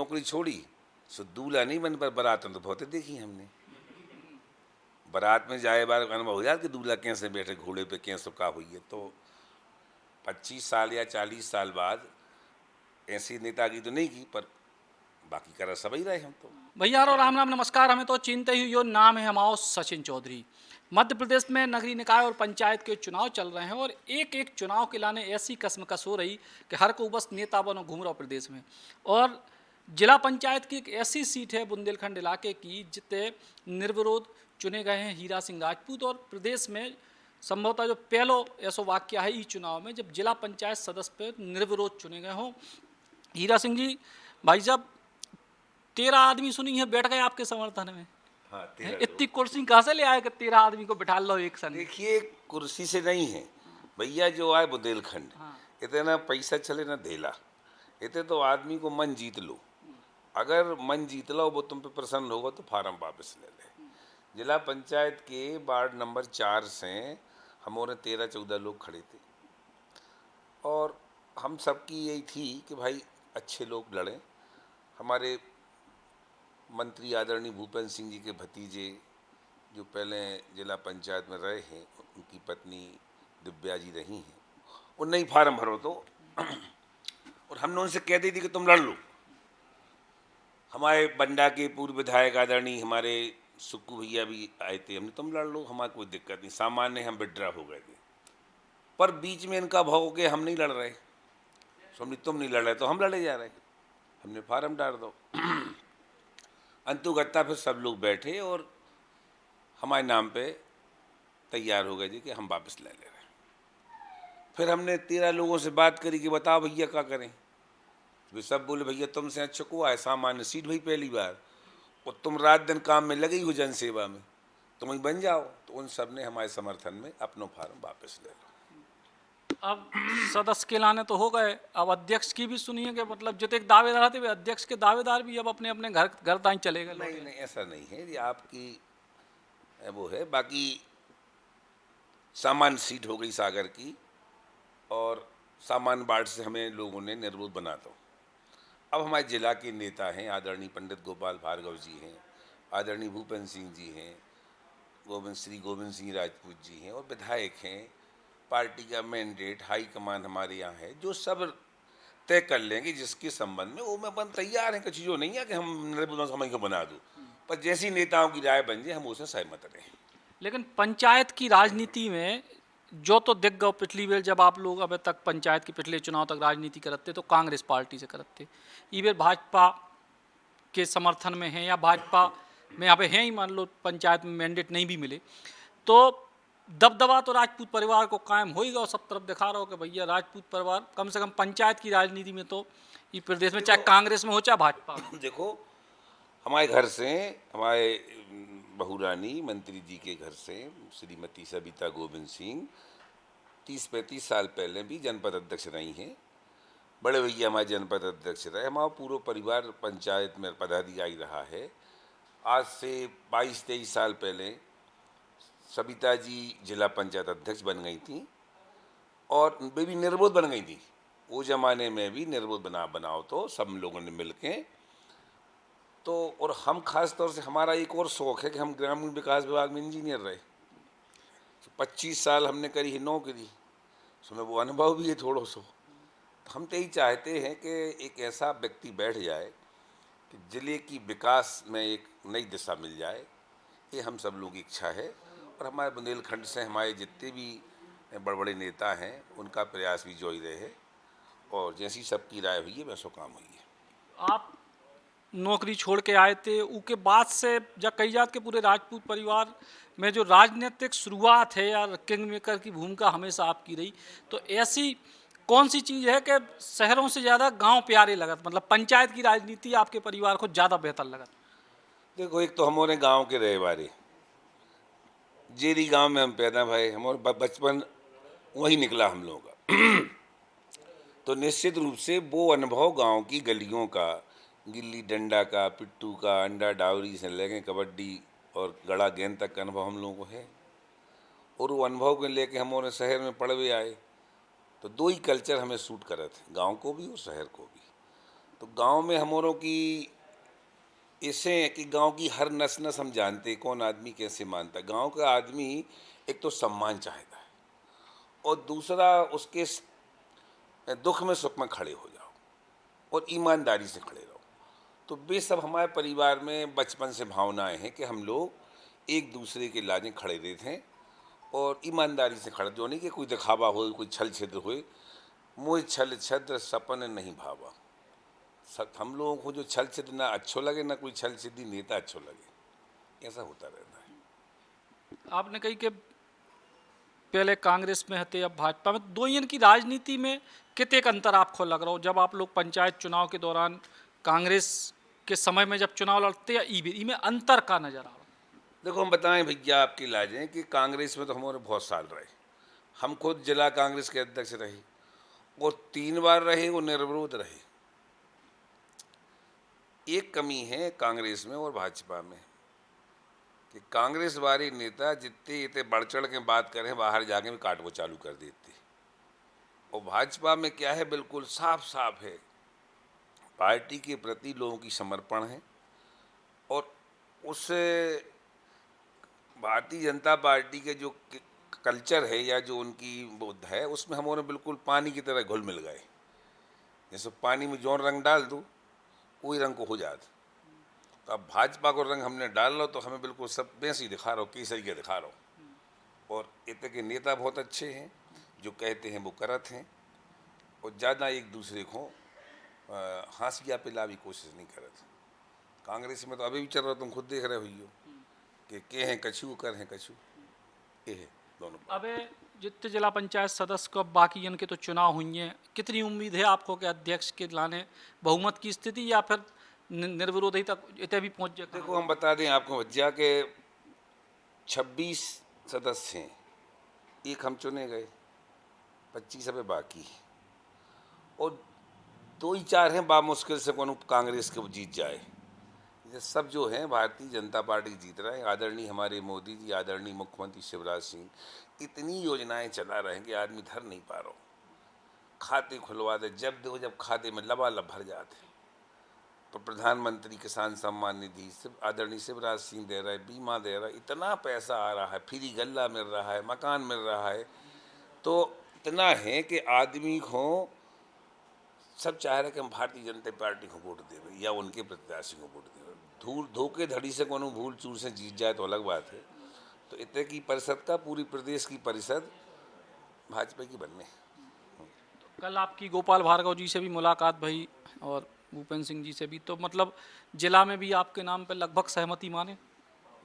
नौकरी छोड़ी सो दूल्हा नहीं बन पर बारात तो बहुत देखी हमने। बारात में जाए बार अनुभव हो जाए कि दूल्हा कैसे बैठे घोड़े पे कैसे का हुई है। तो 25 साल या 40 साल बाद ऐसी नेतागी तो नहीं की, पर बाकी करा सब ही रहे हम तो। भैया और राम राम नमस्कार। हमें तो चिंते ही यो नाम है हमारा सचिन चौधरी। मध्य प्रदेश में नगरीय निकाय और पंचायत के चुनाव चल रहे हैं और एक एक चुनाव के लाने ऐसी कसमकस हो रही कि हर को बस नेता बनो घूम रहा प्रदेश में। और जिला पंचायत की एक ऐसी सीट है बुंदेलखंड इलाके की जितने निर्विरोध चुने गए हैं हीरा सिंह राजपूत। और प्रदेश में संभवतः जो पहलो ऐसा वाक्य है इस चुनाव में जब जिला पंचायत सदस्य पे निर्विरोध चुने गए हों। हीरा सिंह जी भाई साहब 13 आदमी सुनी है बैठ गए आपके समर्थन में। हाँ, इतनी कुर्सी कहाँ से ले आए कि 13 आदमी को बिठा लो एक संग। देखिए कुर्सी से नहीं है भैया, जो आए बुंदेलखंड इतना पैसा चले ना धेला, इतने तो आदमी को मन जीत लो। अगर मन जीत लो वो तुम पे प्रसन्न होगा तो फार्म वापस ले ले। जिला पंचायत के वार्ड नंबर 4 से हमारे 13-14 लोग खड़े थे और हम सबकी यही थी कि भाई अच्छे लोग लड़ें। हमारे मंत्री आदरणीय भूपेंद्र सिंह जी के भतीजे जो पहले जिला पंचायत में रहे हैं, उनकी पत्नी दिव्या जी रही हैं, उनने ही फार्म भरो तो और हमने उनसे कह दी थी कि तुम लड़ लो। हमारे बंडा के पूर्व विधायक आदरणीय हमारे सुक्कू भैया भी आए थे, हमने तुम लड़ लो, हमारी कोई दिक्कत नहीं, सामान्य हम विड्रा हो गए थे। पर बीच में इनका भाव हो के हम नहीं लड़ रहे, हमने तुम नहीं लड़ रहे तो हम लड़े जा रहे, हमने फार्म डाल दो। अंतुगत्ता फिर सब लोग बैठे और हमारे नाम पे तैयार हो गए जी कि हम वापस ले रहे हैं। फिर हमने 13 लोगों से बात करी कि बताओ भैया क्या करें। वे सब बोले भैया तुमसे अच्छा को आए, सामान्य सीट भाई पहली बार, और तुम रात दिन काम में लगी हो जन सेवा में, तुम ही बन जाओ। तो उन सब ने हमारे समर्थन में अपना फार्म वापस ले लो। अब सदस्य के लाने तो हो गए, अब अध्यक्ष की भी सुनिए कि मतलब जितने दावेदार थे वे अध्यक्ष के दावेदार भी अब अपने अपने घर ताई चले गए। नहीं नहीं ऐसा नहीं है, ये आपकी वो है। बाकी सामान्य सीट हो गई सागर की और सामान्य वार्ड से हमें लोगों ने निर्विरोध बना दो। अब हमारे जिला के नेता हैं आदरणीय पंडित गोपाल भार्गव जी हैं, आदरणीय भूपेंद्र सिंह जी हैं, गोविंद सिंह राजपूत जी हैं और विधायक हैं। पार्टी का मैंडेट हाई कमान हमारे यहाँ है जो सब तय कर लेंगे जिसके संबंध में वो में अपन तैयार हैं। कुछ जो नहीं है कि हम निर्विरोध समय को बना दूँ, पर जैसी नेताओं की राय बन जाए हम उससे सहमत रहें। लेकिन पंचायत की राजनीति में जो तो दिख गए पिछली बार जब आप लोग अब तक पंचायत के पिछले चुनाव तक राजनीति करते तो कांग्रेस पार्टी से करते, ई बार भाजपा के समर्थन में हैं या भाजपा में यहाँ पे हैं ही, मान लो पंचायत में मैंडेट नहीं भी मिले तो दबदबा तो राजपूत परिवार को कायम होएगा और सब तरफ दिखा रहा हो कि भैया राजपूत परिवार कम से कम पंचायत की राजनीति में तो ये प्रदेश में चाहे कांग्रेस में हो चाहे भाजपा में। देखो हमारे घर से हमारे बहुरानी मंत्री जी के घर से श्रीमती सविता गोविंद सिंह 30-35 साल पहले भी जनपद अध्यक्ष रही हैं। बड़े भैया हमारे जनपद अध्यक्ष रहे, हमारा पूरा परिवार पंचायत में पदाधिकारी रहा है। आज से 22-23 साल पहले सविता जी जिला पंचायत अध्यक्ष बन गई थी और वे भी निर्विरोध बन गई थी। वो ज़माने में भी निर्विरोध बनाओ तो सब लोगों ने मिल के तो, और हम खास तौर से हमारा एक और शौक़ है कि हम ग्रामीण विकास विभाग में इंजीनियर रहे। तो 25 साल हमने करी है नौकरी, उसमें वो अनुभव भी है थोड़ा सा। तो हम तो यही चाहते हैं कि एक ऐसा व्यक्ति बैठ जाए कि जिले की विकास में एक नई दिशा मिल जाए, ये हम सब लोग की इच्छा है। और हमारे बुंदेलखंड से हमारे जितने भी बड़े बड़े नेता हैं उनका प्रयास भी जो ही रहे और जैसी सबकी राय हुई है वैसा काम हुई है। आप नौकरी छोड़ के आए थे उसके बाद से जब कई जात के पूरे राजपूत परिवार में जो राजनीतिक शुरुआत है या किंग मेकर की भूमिका हमेशा आपकी रही, तो ऐसी कौन सी चीज़ है कि शहरों से ज़्यादा गांव प्यारे लगत, मतलब पंचायत की राजनीति आपके परिवार को ज़्यादा बेहतर लगत? देखो एक तो हमारे गांव के रहे वाले जेरी गांव में हम पैदा भये, हमारा बचपन वही निकला हम लोगों का। तो निश्चित रूप से वो अनुभव गांव की गलियों का, गिल्ली डंडा का, पिट्टू का, अंडा डावरी से लेके कबड्डी और गड़ा गेंद तक का अनुभव हम लोगों को है। और वो अनुभव को लेके हमारे शहर में पड़ भी आए तो दो ही कल्चर हमें सूट करे थे, गांव को भी और शहर को भी। तो गांव में हमारों की ऐसे है कि गांव की हर नस नस हम जानते हैं कौन आदमी कैसे मानता है। गांव का आदमी एक तो सम्मान चाहता है और दूसरा उसके दुख में सुख में खड़े हो जाओ और ईमानदारी से खड़े रहो। तो वे सब हमारे परिवार में बचपन से भावनाएं हैं कि हम लोग एक दूसरे के लाजे खड़े रहते हैं और ईमानदारी से खड़े, जो नहीं कि कोई दिखावा हो, कोई छल छिद्र होए। मोह छल छद्र सपन नहीं भावा। हम लोगों को जो छल छिद्र ना अच्छो लगे, ना कोई छल छिद्री नेता अच्छो लगे, ऐसा होता रहता है। आपने कही कि पहले कांग्रेस में हते अब भाजपा में, दो की राजनीति में कितने अंतर आपको लग रहा हो? जब आप लोग पंचायत चुनाव के दौरान कांग्रेस के समय में जब चुनाव लड़ते या ई में अंतर का नजर आ रहा? देखो हम बताएं भैया आपकी लाजें कि कांग्रेस में तो हमारे बहुत साल रहे। हम खुद जिला कांग्रेस के अध्यक्ष रहे और 3 बार रहे, वो निर्विरोध रहे। एक कमी है कांग्रेस में और भाजपा में कि कांग्रेस वाले नेता जितने इतने बढ़ चढ़ के बात करें, बाहर जाके भी काट वो चालू कर देते। और भाजपा में क्या है, बिल्कुल साफ साफ है, पार्टी के प्रति लोगों की समर्पण है। और उस भारतीय जनता पार्टी के जो कल्चर है या जो उनकी बुद्ध है, उसमें हमारे बिल्कुल पानी की तरह घुल मिल गए। जैसे पानी में जौन रंग डाल दो वही रंग को हो जाता। तो अब भाजपा को रंग हमने डाल लो तो हमें बिल्कुल सब वैसे ही दिखा रहा हो, केसरी के दिखा रहा हो। और इतने के नेता बहुत अच्छे हैं, जो कहते हैं वो करत हैं और ज़्यादा एक दूसरे को हाशिया पे लाने की कोशिश नहीं करते। कांग्रेस में तो अभी भी चल रहा, तुम खुद देख रहे हुई हो कि के हैं कछू कर हैं कछू, ये है दोनों। अबे जितने जिला पंचायत सदस्य को बाकी इनके तो चुनाव हुई हैं, कितनी उम्मीद है आपको कि अध्यक्ष के लाने बहुमत की स्थिति या फिर निर्विरोधी तक इतने भी पहुंच जाए? देखो हम बता दें आपको भज्जा के 26 सदस्य हैं, एक हम चुने गए, 25 अभी बाकी है और 2 ही 4 हैं बामुश्किल से कौन कांग्रेस के वो जीत जाए। ये सब जो हैं भारतीय जनता पार्टी जीत रहा है। आदरणीय हमारे मोदी जी, आदरणीय मुख्यमंत्री शिवराज सिंह इतनी योजनाएं चला रहे हैं कि आदमी धर नहीं पा रहा। खाते खुलवा दे, जब दो जब खाते में लबालब भर जाते। तो प्रधानमंत्री किसान सम्मान निधि सिर्फ आदरणीय शिवराज सिंह दे रहा है, बीमा दे रहा है, इतना पैसा आ रहा है, फ्री गल्ला मिल रहा है, मकान मिल रहा है। तो इतना है कि आदमी को सब चाह रहे कि हम भारतीय जनता पार्टी को वोट दें या उनके प्रत्याशी को वोट दें। धूल धोखे धड़ी से कोनो भूल चूर से जीत जाए तो अलग बात है। तो इतने की परिषद का, पूरी प्रदेश की परिषद भाजपा की बनने। कल आपकी गोपाल भार्गव जी से भी मुलाकात भई और भूपेंद्र सिंह जी से भी, तो मतलब जिला में भी आपके नाम पर लगभग सहमति माने?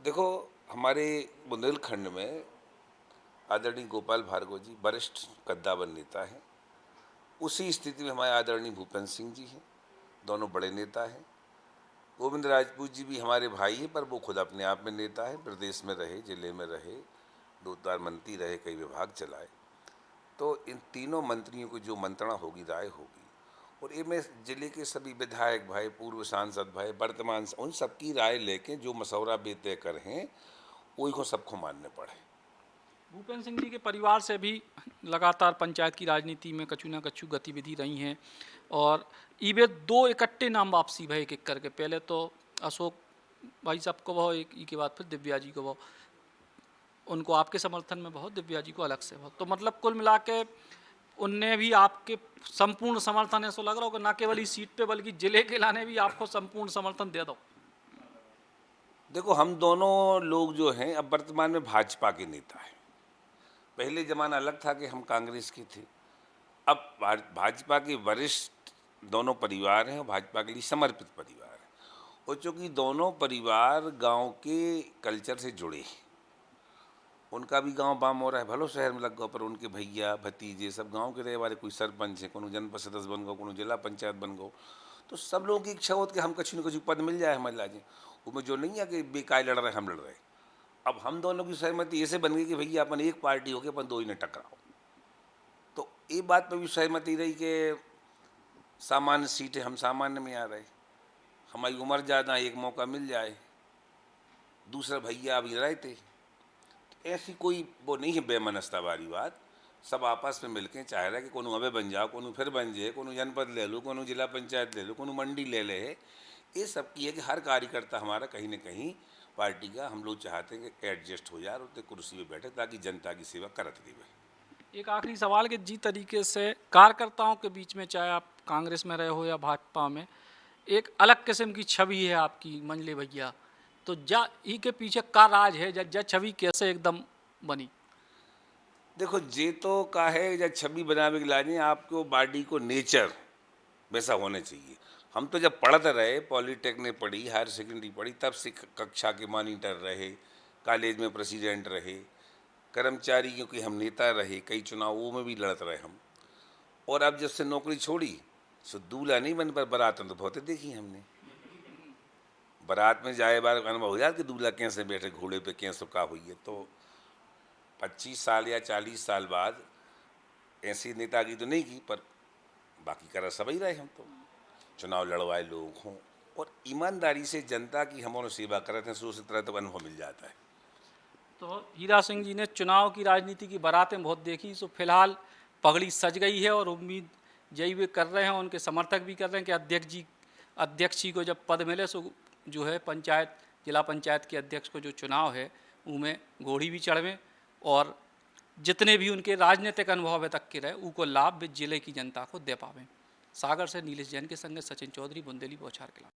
देखो हमारे बुंदेलखंड में आदरणीय गोपाल भार्गव जी वरिष्ठ कद्दावर नेता हैं। उसी स्थिति में हमारे आदरणीय भूपेंद्र सिंह जी हैं, दोनों बड़े नेता हैं। गोविंद राजपूत जी भी हमारे भाई हैं, पर वो खुद अपने आप में नेता है। प्रदेश में रहे, जिले में रहे, 2 बार मंत्री रहे, कई विभाग चलाए। तो इन तीनों मंत्रियों की जो मंत्रणा होगी, राय होगी, और ये में जिले के सभी विधायक भाई, पूर्व सांसद भाई, वर्तमान, उन सबकी राय लेके जो मसौदा वे तय कर हैं वही को सबको मानने पड़े। भूपेंद्र सिंह जी के परिवार से भी लगातार पंचायत की राजनीति में कछु ना कछु गतिविधि रही हैं और ईबे 2 इकट्ठे नाम वापसी भय एक करके, पहले तो अशोक भाई साहब को बहुत, एक ई के बाद फिर दिव्या जी को बहुत, उनको आपके समर्थन में बहुत, दिव्या जी को अलग से बहुत। तो मतलब कुल मिला के उनने भी आपके संपूर्ण समर्थन, ऐसा लग रहा हो कि ना केवल इस सीट पे बल्कि जिले के लाने भी आपको संपूर्ण समर्थन दे दो? देखो हम दोनों लोग जो हैं अब वर्तमान में भाजपा के नेता हैं। पहले ज़माना अलग था कि हम कांग्रेस के थे। अब भाजपा के वरिष्ठ दोनों परिवार हैं और भाजपा के लिए समर्पित परिवार हैं। और चूँकि दोनों परिवार गांव के कल्चर से जुड़े हैं, उनका भी गांव बाम हो रहा है, भलो शहर में लग गो, पर उनके भैया भतीजे सब गांव के रहे वाले, कोई सरपंच है, कोनो जनपद सदस्य बन गो, कोनो जिला पंचायत बन गो। तो सब लोगों की इच्छा होती कि हम कछु न कछु पद मिल जाए हमारे लाजे। उसमें जो नहीं है कि बेकार लड़ रहे हम लड़ रहे। अब हम दोनों की सहमति ऐसे बन गई कि भैया अपन एक पार्टी हो गए, अपन 2 ही ने टकराओ। तो ये बात पर भी सहमति रही कि सामान्य सीटें हम सामान्य में आ रहे, हमारी उम्र ज़्यादा, एक मौका मिल जाए, दूसरा भैया अभी रहते। ऐसी कोई वो नहीं है बेमनस्ता वाली बात। सब आपस में मिलके चाह रहा है कि कोनो अबे बन जाओ, कोनो फिर बन जाए, कोनो जनपद ले लो, कोनो जिला पंचायत ले लो, कोनो मंडी ले ले। ये सब की है कि हर कार्यकर्ता हमारा कहीं ना कहीं पार्टी का, हम लोग चाहते हैं कि एडजस्ट हो जाए और उतने कुर्सी पे बैठे ताकि जनता की सेवा करत रहे। एक आखिरी सवाल कि जी तरीके से कार्यकर्ताओं के बीच में, चाहे आप कांग्रेस में रहे हो या भाजपा में, एक अलग किस्म की छवि है आपकी मंजले भैया, तो जा ई के पीछे का राज है, जा छवि कैसे एकदम बनी? देखो जे तो का है जब छवि बनावे के लाने आपको बॉडी को नेचर वैसा होना चाहिए। हम तो जब पढ़ते रहे, पॉलिटेक्निक पढ़ी, हायर सेकेंडरी पढ़ी, तब से कक्षा के मॉनिटर रहे, कॉलेज में प्रेसिडेंट रहे, कर्मचारी क्योंकि हम नेता रहे, कई चुनावों में भी लड़ते रहे हम। और अब जब से नौकरी छोड़ी सो दूल्हा नहीं बन पर बारात तो बहुत देखी हमने। बारात में जाए बार अनुभव हो जाए कि दूल्हा कैसे बैठे घोड़े पे, कैसे का हुई है। तो 25 साल या 40 साल बाद ऐसी नेतागी तो नहीं की, पर बाकी करा सभी रहे हम। तो चुनाव लड़वाए लोग हों और ईमानदारी से जनता की हम सेवा करते हैं, सो उस तरह तो अनुभव मिल जाता है। तो हीरा सिंह जी ने चुनाव की राजनीति की बारातें बहुत देखी, सो फिलहाल पगड़ी सज गई है और उम्मीद यही वे कर रहे हैं, उनके समर्थक भी कर रहे हैं कि अध्यक्ष जी को जब पद मिले सो जो है पंचायत, जिला पंचायत के अध्यक्ष को जो चुनाव है उनमें घोड़ी भी चढ़वें और जितने भी उनके राजनीतिक अनुभव है तक के रहे उनको लाभ भी जिले की जनता को दे पावें। सागर से नीलेश जैन के संग सचिन चौधरी, बुंदेली बौछार के।